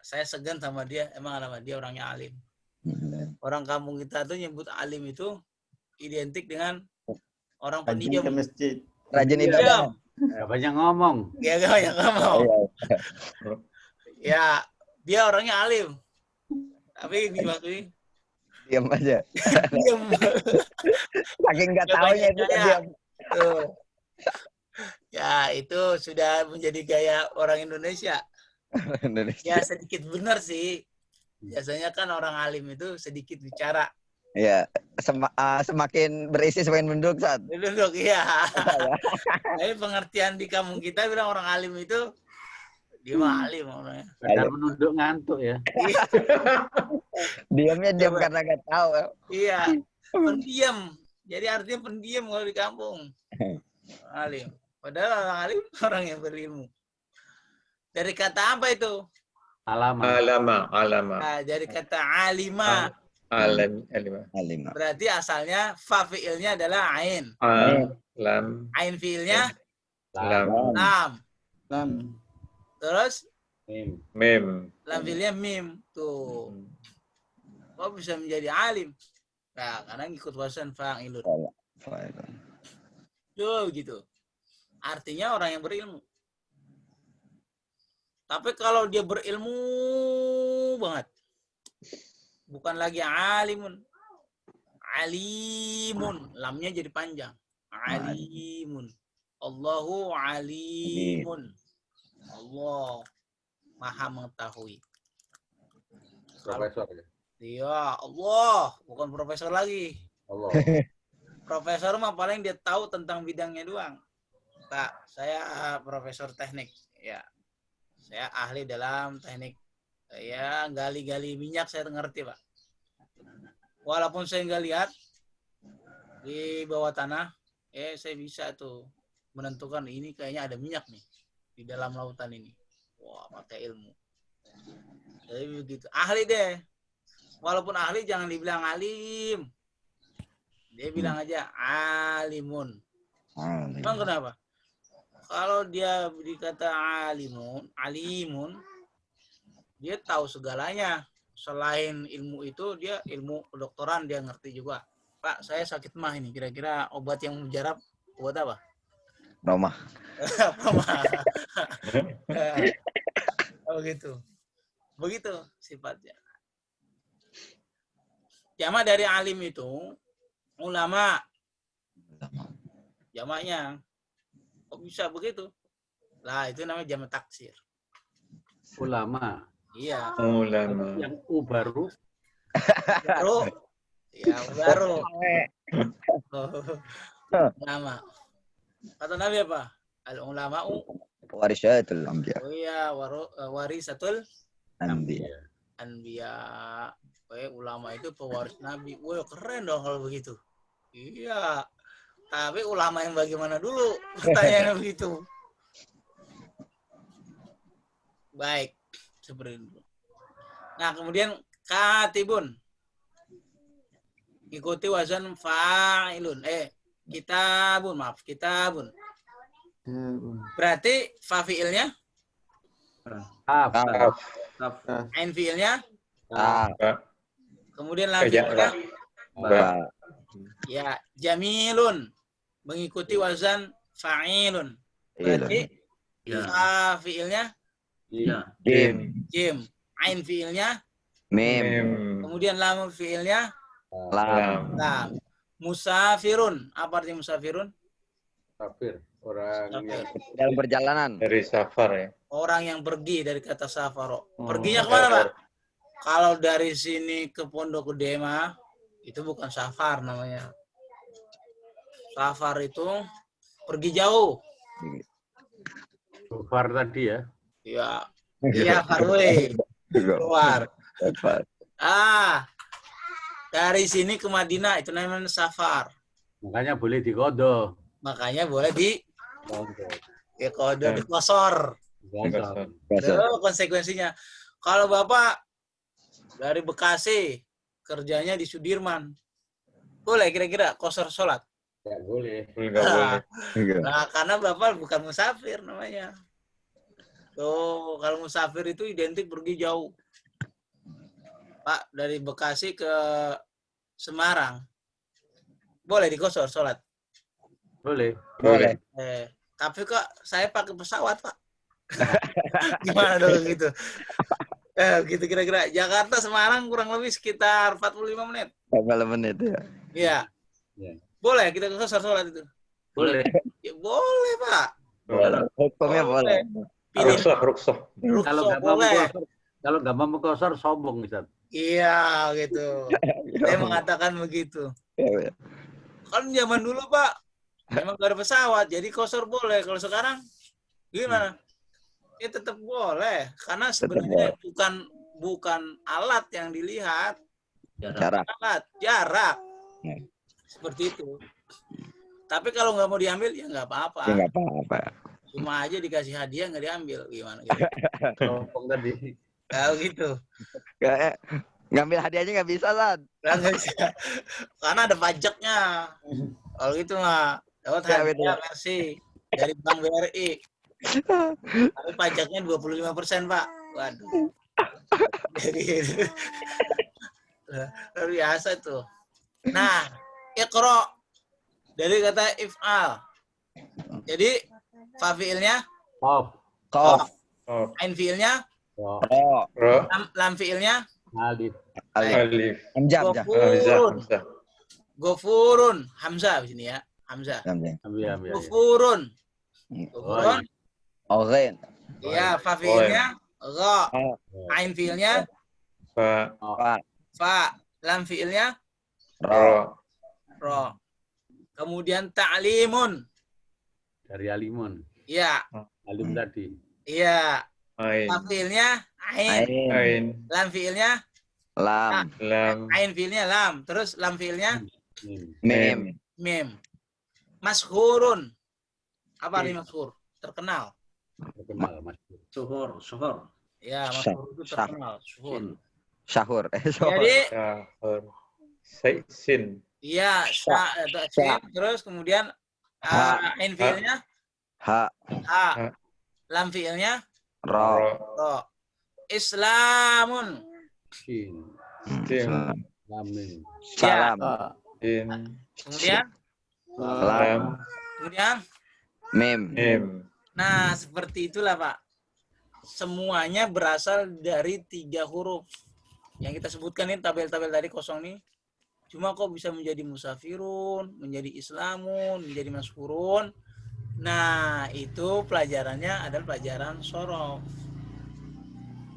Saya segan sama dia, emang nama dia orangnya alim. Hmm. Orang kampung kita tuh nyebut alim itu identik dengan orang Rajin pendiam. ke masjid. Rajin Diam. ibadah. Banyak ngomong. Ya gak banyak ngomong. Iya. Ya, dia orangnya alim. Tapi dimaksudnya Diam aja. diam. Saking nggak Nggak taunya banyak itu gaya. diam. Tuh. Ya, itu sudah menjadi gaya orang Indonesia. Indonesia. Ya, sedikit benar sih. Biasanya kan orang alim itu sedikit bicara. Iya. Semakin berisi semakin menduk saat. Duduk, iya. Tapi pengertian di kampung kita bilang orang alim itu dia mah alim orangnya. Kadang menunduk ngantuk ya. Diamnya diam Coba. karena nggak tahu. Iya, pendiam. Jadi artinya pendiam kalau di kampung. Alim. Padahal orang alim orang yang berilmu. Dari kata apa itu? Alamat. Alama. Nah, dari kata alima. Alima. Alim. Berarti asalnya fa fiilnya adalah ain. Lam. Ain fiilnya Lam. lam. Lam. Terus Mim. lam fiilnya mim. Tuh. Kok bisa menjadi alim? Nah, karena ngikut wasan fa'ilun. Tuh gitu. Artinya orang yang berilmu. Tapi kalau dia berilmu banget. Bukan lagi alimun. Alimun. Lamnya jadi panjang. Alimun. Allahu alimun. Allah maha mengetahui. Profesor ya. Iya, Allah. Bukan profesor lagi. Allah. Profesor mah paling dia tahu tentang bidangnya doang. Pak, saya profesor teknik. Ya, saya ahli dalam teknik. Ya, gali-gali minyak saya ngerti, Pak. Walaupun saya nggak lihat di bawah tanah, saya bisa tuh menentukan ini kayaknya ada minyak nih di dalam lautan ini. Wah, pakai ilmu. Jadi begitu. Ahli deh. Walaupun ahli jangan dibilang alim. Dia bilang aja alimun. Emang kenapa? Kalau dia dikata alimun, dia tahu segalanya. Selain ilmu itu, dia ilmu kedokteran dia ngerti juga. Pak, saya sakit mah ini. Kira-kira obat yang mujarab buat apa? Romah. Oh gitu. Begitu sifatnya. Jamak dari alim itu ulama. Jamaknya. Kok bisa begitu? Lah, itu namanya jamak taksir. Ulama. Iya. Ulama. Yang U baru. Baru. Ya, baru. Ulama. Kata Nabi apa? Al-ulama'u. Warisatul anbiya. Oh iya, warisatul Anbiya. anbiya. Ulama itu pewaris Nabi. Wah, keren dong kalau begitu. Iya. Tapi ulama yang bagaimana dulu? Pertanyaannya begitu. Baik. Seperti itu. Nah, kemudian katibun. Ikuti wazan fa'ilun. Kitabun, maaf. Kitabun. Berarti fa fi'ilnya, Apa? ain fi'ilnya, kemudian lam Ya. fi'ilnya, Ba. ya jamilun. Mengikuti wazan fa'ilun. Berarti fa fi'ilnya Jim. jim. Ain fi'ilnya, Mim. kemudian lam fi'ilnya, Lam. lam. Musafirun. Apa arti musafirun? Musafir, orang yang Dalam perjalanan. Dari safar ya. Orang yang pergi dari kata safaro. Oh. Perginya kemana, Pak? Kalau dari sini ke Pondok Gede mah, itu bukan safar namanya. Safar itu pergi jauh. Gofar tadi ya. Ya, iya Farwe. Keluar. Dari sini ke Madinah itu namanya safar. Makanya boleh dikodok. Makanya boleh di Kodok. dikosor. Gosok. Itu konsekuensinya. Kalau Bapak dari Bekasi kerjanya di Sudirman, boleh kira-kira kosor sholat? Ya boleh. Nggak boleh. Nah, karena Bapak bukan musafir namanya. Tuh, kalau musafir itu identik pergi jauh. Pak, dari Bekasi ke Semarang, boleh dikosor sholat? Boleh. Boleh. Tapi kok saya pakai pesawat, Pak? Gimana dong gitu? Gitu kira-kira. Jakarta Semarang kurang lebih sekitar 45 menit. 40 menit ya. Iya. Ya. Boleh kita kosor sholat itu? Boleh. Ya, boleh, Pak. Hukumnya boleh. Pilih Rukshoh. Kalau nggak mau boleh. mengkosor, kalau nggak mau mengkosor sombong, Ustaz. Iya, gitu. Saya mengatakan begitu. Ya, ya. Kan zaman dulu, Pak, memang gak ada pesawat, jadi kosor boleh. Kalau sekarang, gimana? Ya tetap boleh, karena sebenarnya bukan alat yang dilihat, Jarak. alat jarak. Ya. Seperti itu. Tapi kalau nggak mau diambil, ya nggak apa-apa. Ya nggak apa-apa. Cuma aja dikasih hadiah nggak diambil, gimana? Gitu. Sombong tadi. Kalau gitu. Kayak ngambil hadiahnya nggak bisa, Lan. Nggak bisa. Karena ada pajaknya. Kalau gitu mah, dapat Ya, hadiah betul. versi dari Bank BRI. Tapi pajaknya 25%, Pak. Waduh. Jadi luar biasa tuh. Nah, iqra dari kata if'al. Jadi fa fi'ilnya, Kof. Kof. Oh. ain fi'ilnya, Ro. Ro. Ro. lam fi'ilnya, Alif. Alif. Alif. Hamzah. gofurun. Hamzah. Gofurun. Hamzah di sini ya. Hamzah. Ambil. Gofurun. Oh, Gofurun. Oren. Iya, fa fi'ilnya, gha. Ain fi'ilnya, Fa. Fa. fa. Lam fi'ilnya, Ro. ro. Kemudian ta'limun. Dari alimun. Iya, Alim tadi. iya. Ain. Fa fi'ilnya, ain. Ain. Ain. Lam fi'ilnya, Lam. Lam. ain fi'ilnya lam. Terus lam fi'ilnya, Mim. Mim. mim. Mashhurun. Apa nih mashhur? Terkenal. Terkenal, Mas. Suhur. Ya, mashhur itu terkenal. Suhur. Syahur. Jadi, Syahur. Sin. iya, sya atau sin. Terus kemudian Ha. ain fi'ilnya, Ha. ha. Ha. Lam fi'ilnya, Ro. Ro. ro. Islamun. Shin. Sin. Lamim. Salam. Sin. Kemudian, Lam. kemudian. Mim. Mim. Nah, seperti itulah, Pak. Semuanya berasal dari 3 huruf. Yang kita sebutkan ini tabel-tabel tadi kosong nih. Cuma kok bisa menjadi musafirun, menjadi islamun, menjadi mashhurun. Nah, itu pelajarannya adalah pelajaran sorof.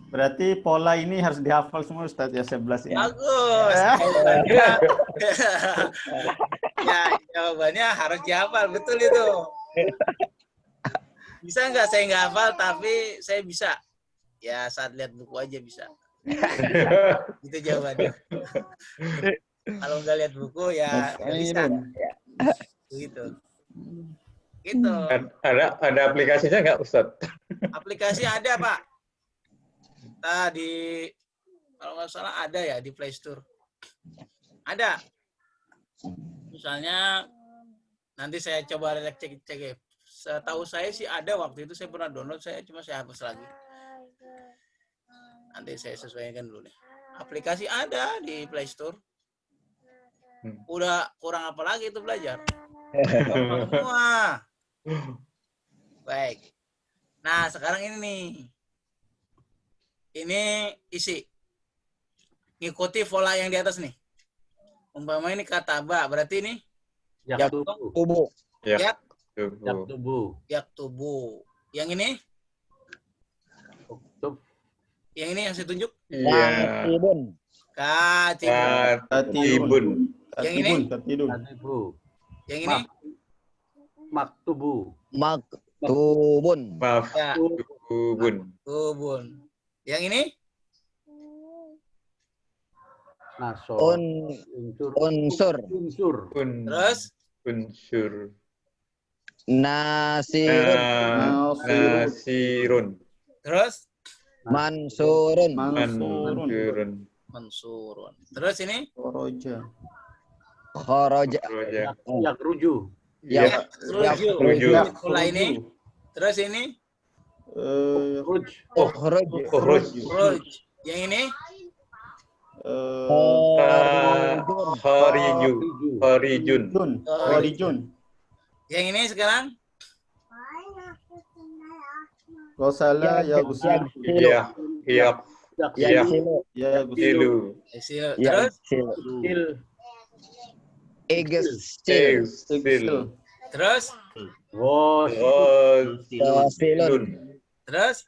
Berarti pola ini harus dihafal semua Ustadz ya 11 ini. Bagus. Jawabannya, ya, jawabannya harus dihafal. Betul itu. Bisa nggak saya nggak hafal, tapi saya bisa. Ya, saat lihat buku aja bisa. Itu jawabannya. Kalau nggak lihat buku, ya nggak bisa. Gitu. Gitu. Ada aplikasinya nggak, Ustaz? Aplikasi ada, Pak. Di kalau nggak salah ada ya di Play Store. Ada. Misalnya nanti saya coba cek ya. Setahu saya sih ada, waktu itu saya pernah download, cuma saya hapus lagi. Nanti saya sesuaikan dulu nih. Aplikasi ada di Play Store. Udah kurang apa lagi itu belajar. Semua. Baik. Nah, sekarang ini nih. Ini isi. Ngikuti pola yang di atas nih. Umpama ini kata ba, berarti ini Ya, tubuh. Tubuh. Ya. Ya, Tubuh. Yaktubu. Yang ini? Uktub. Yang ini yang saya tunjuk? Iya. Katibun. Katibun. Katibun. Yang ini? Katibun. Katibu. Yang ini? Maktubu. Maktubun. Ya, Maftubun. Tubun. Yang ini? Nasor. Unsur. Unsur. Unsur. Terus? Unsur. Nasirun. Nasirun. Terus? Mansurun. Mansurun. Mansurun. Terus ini? Koroja. Kharaja. Roja. Yakruju. Ya. Ruju. Ruju. Mulai ini. Terus ini? Ruj. Ukhraj. Khuruj. Ruj. Yang ini? Kharijun. Kharijun. Khorijun. Yang ini sekarang? Gosala ya gusil. Iya. Iya. Yaksilu. Ya gusil. Ilu. Hasil. Terus? Yaksilu. Il. Igsil. Exil. Terus? Wos. Wasilun. Terus?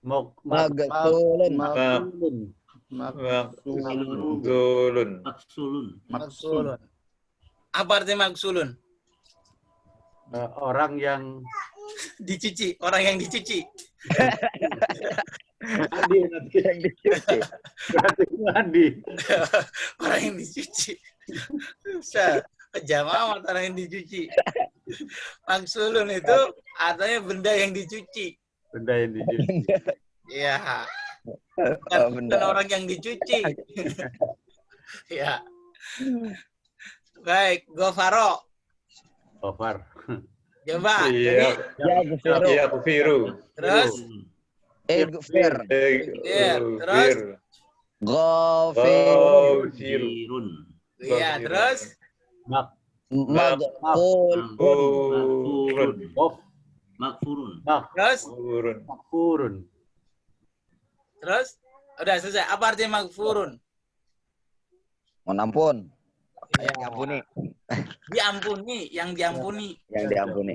Magtulun. Makulun. Maktulun. Maksulun. Apa arti maksulun? Orang yang Dicuci. Orang yang dicuci. mandi nanti. Yang dicuci. Berarti mandi. Orang yang dicuci. Bisa. Kejam amat orang yang dicuci. Maksulun itu artinya benda yang dicuci. Benda yang dicuci. Iya. Oh, Bukan benda. orang yang dicuci. Ya. Baik, Gofaro. Gofar. Coba. Iya. Jadi, Yaghfiru. Yaghfiru. terus? Igfir. Iya, terus? Ghafirun. Ghafirun. Iya, terus? Mak. Maghful. Gof. Terus? Ghafurun. Makfurun. Terus? Udah selesai. Apa artinya magfurun? Mohon ampun. Ya. Diampuni. Diampuni, yang diampuni. Yang diampuni.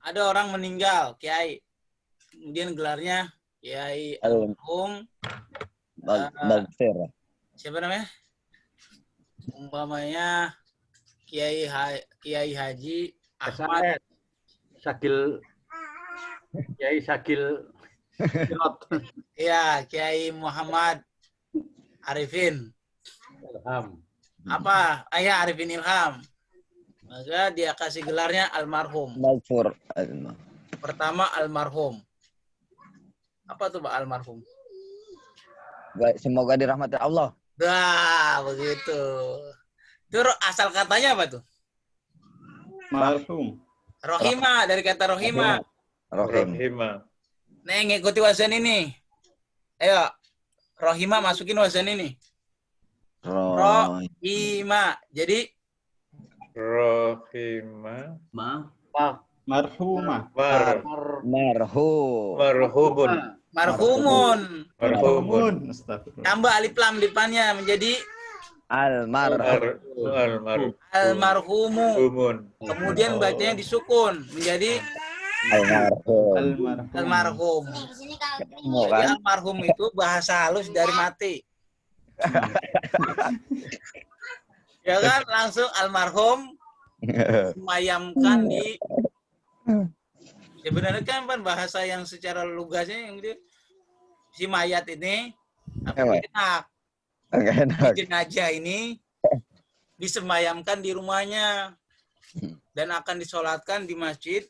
Ada orang meninggal, Kiai. Kemudian gelarnya Kiai Al- Almarhum. Maghfir. Siapa namanya? Umpamanya Kiai Haji Ahmad. Sakil. Kiai Sakil. Sirot. Iya, Kiai Muhammad Arifin. Ilham. Apa? Ayah Arifin Ilham. Maka dia kasih gelarnya almarhum. Maghfur. Pertama almarhum. Apa tuh Pak almarhum? Baik, semoga dirahmati Allah. Dah, begitu. Itu asal katanya apa tuh? Marhum. Rohima, dari kata rohima. Rahim. Rahimah. Nih, ngikuti wazan ini. Ayo, rohima masukin wazan ini. Rohima. Jadi, Rahimah. Marhumah. Marhum. Marhumun. marhumun. Marhumun. Astagfirullah. Tambah alif lam di depannya menjadi Almarhum. Almarhumun. almarhumu. Kemudian bacanya disukun menjadi Almarhum. almarhum. Mau Jadi kan? almarhum itu bahasa halus dari mati. Ya kan, langsung almarhum semayamkan di sebenarnya kan bahasa yang secara lugasnya yang dia, si mayat ini Ewe. enak. Enggak enak. Si jenazah ini disemayamkan di rumahnya dan akan disolatkan di masjid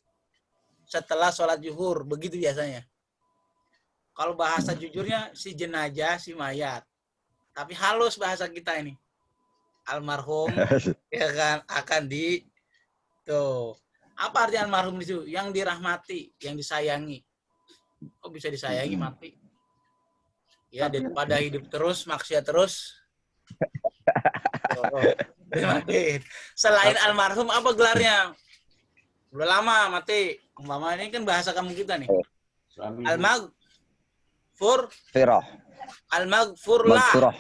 setelah sholat zuhur, begitu biasanya. Kalau bahasa jujurnya si jenazah, si mayat. Tapi halus bahasa kita ini. Almarhum ya kan akan di tuh. Apa arti almarhum itu? Yang dirahmati, yang disayangi. Kok bisa disayangi mati? Ya daripada hidup terus, maksiat terus. Dimatiin. Selain almarhum apa gelarnya? Udah lama mati. Umpama ini kan bahasa kamu kita nih. Al-Maghfur. Firah. Al-Maghfurlah. Maghfurah.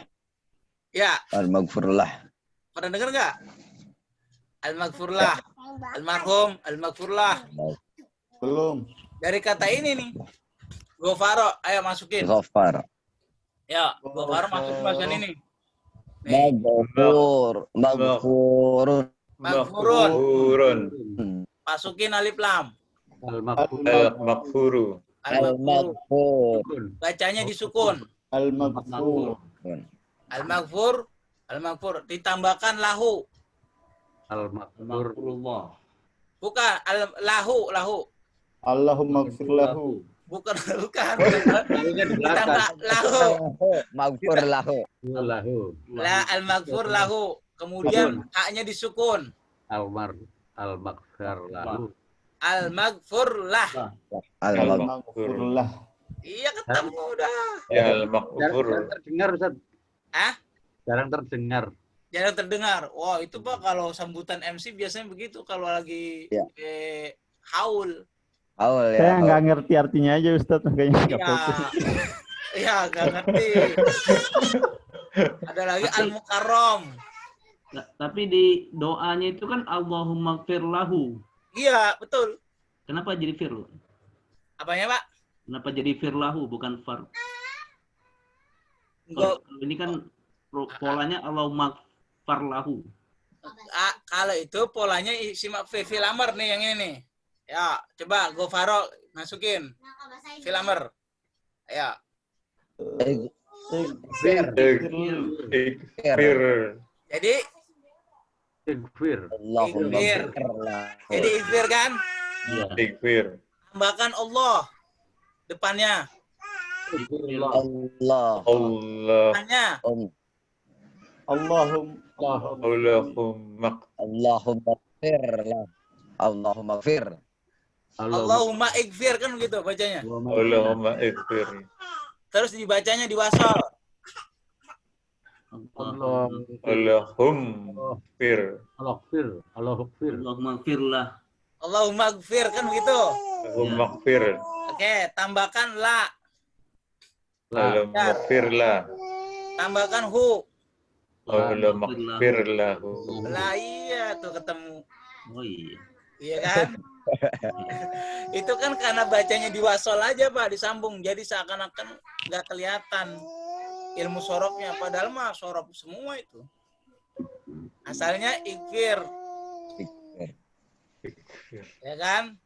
Ya, Al-Maghfurlah. pernah dengar nggak? Al-maghfurlah. Almarhum, al-maghfurlah. Belum. Dari kata ini nih. Ghafara, ayo masukin. Ghafar. Ya, Ghafara masukin bahasan ini. Nih, Maghfur. Maghfurun. maghfurun. Masukin alif lam. Al-Maghfur. Al-Maghfuru. Al-maghfur. Al-Maghfur. Bacanya disukun. Al-Maghfur. Al-maghfur. Al-maghfur. Ditambahkan lahu. Al-Maghfur. Bukan. Lahu. Allahumma gfir lahu. Bukan. Bukan. Lahunya di belakang. Ditambah lahu. Maghfur lahu. Lahu. La al-maghfur lahu. Kemudian haknya disukun. Al-Maghfir lahu. Al-maghfur lah. Al-Maghfur lah. Iya ketemu udah. Ya Al-Maghfur. Jarang terdengar, Ustaz. Ah? Jarang terdengar. Jarang terdengar. Wah, itu Pak kalau sambutan MC biasanya begitu kalau lagi Ya. haul. Haul ya. Saya nggak ngerti artinya aja Ustaz, makanya nggak Iya. fokus. Iya, nggak ngerti. Ada lagi al-mukarram. Tapi di doanya itu kan Allahumma gfir lahu. Iya, betul. Kenapa jadi fir? Apanya, Pak? Kenapa jadi fir lahu bukan far? Enggak. Kalau ini kan polanya Allahumma gfar lahu. Kalau itu polanya simak fil amr nih yang ini nih. Ya, coba Ghafara masukin fil amr. Ya. Ighfir. Ighfir. Jadi Ighfir. Allahumma Ighfir. gfir lahu. jadi ighfir kan? Iya. Ighfir. Tambahkan Allah depannya. Ighfirullah. Allah. Allah. Depannya Allahumma Allahumma gfir lahu. Allahumma gfir. Allahumma ighfir kan gitu bacanya. Allahumma ighfir. Terus dibacanya di wasal. Allahumma ighfir. Allahumma gfirlah. Allahumma ighfir kan begitu. Allahumma ighfir. Oke, tambahkan la, Allahumma ighfir lah. tambahkan hu. Allahumma ighfir lahu. Lah iya tuh ketemu. Oh iya. Iya kan? Itu kan karena bacanya di wasal aja Pak, disambung. Jadi seakan-akan nggak kelihatan ilmu sorofnya. Padahal mah sorof semua itu. Asalnya ighfir, Ighfir. ya kan?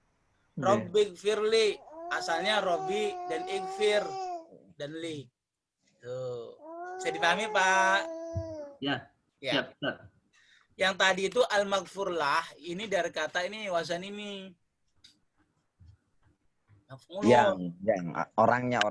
Robbi ighfirli. Asalnya Robbi dan ighfir dan li. Tuh. Bisa dipahami Pak? Ya. Ya. Siap, Ustaz. Yang tadi itu al-maghfurlah, ini dari kata ini wazan ini. Maf'ulun. Yang orangnya